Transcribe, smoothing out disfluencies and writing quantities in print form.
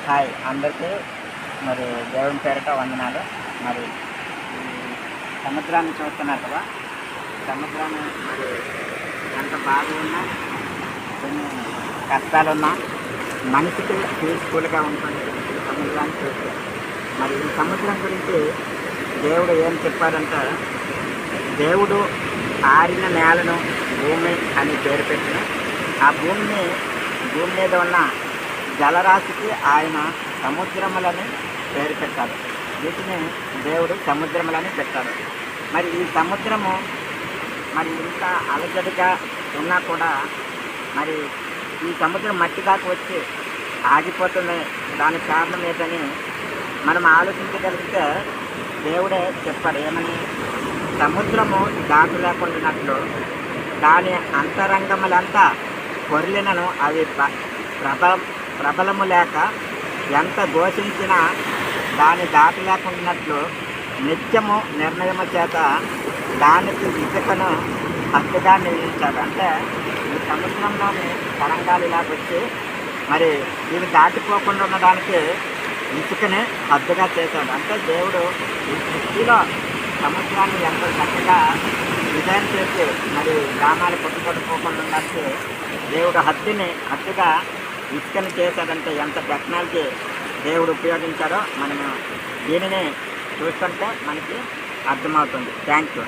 Hi అందరికీ మరి దేవుని పేరిట వందనాలు. మరి ఈ సముద్రాన్ని చూస్తున్నారు కదా, సముద్రాన్ని మరి ఎంత బాధ ఉన్నా, కొన్ని కష్టాలున్నా మనిషికి పీస్ఫుల్గా ఉంటుంది ఈ సముద్రాన్ని చూస్తే. మరి ఈ సముద్రం గురించి దేవుడు ఏం చెప్పారంటే, దేవుడు ఆరిన నేలను భూమి అని పేరు పెట్టిన ఆ భూమి మీద ఉన్న జలరాశికి ఆయన సముద్రములని పేరు పెట్టారు. వీటిని దేవుడు సముద్రములని పెట్టారు. మరి ఈ సముద్రము మరి ఇంత అలజడిగా ఉన్నా కూడా మరి ఈ సముద్రం మట్టి దాకా వచ్చి ఆగిపోతుంది. దానికి కారణం ఏంటని మనం ఆలోచించగలిగితే దేవుడే చెప్పాడు. ఏమని? సముద్రము దాటు లేకుండానట్లు దాని అంతరంగములంతా పొర్లినను అవి ప్రబలము లేక ఎంత ఘోషించినా దాని దాటి లేకుండానట్లు నిత్యము నిర్ణయము చేత దానికి ఇసుకను హద్దుగా నిర్మించాడు. అంటే ఈ సముద్రంలోని తరంగాలు ఇలాగొచ్చి మరి దీన్ని దాటిపోకుండా ఉండడానికి ఇసుకని హద్దుగా చేశాడు. అంటే దేవుడు ఈ సృష్టిలో సముద్రాన్ని ఎంతో చక్కగా డిజైన్ చేసి మరి గ్రామాలు కొట్టుకోకుండా ఉండడానికి దేవుడు హద్దుగా ఇసుకని చేశాడంటే ఎంత టెక్నాలజీ దేవుడు ఉపయోగించారో మనము దీనిని చూస్తుంటే మనకి అర్థమవుతుంది. Thank you.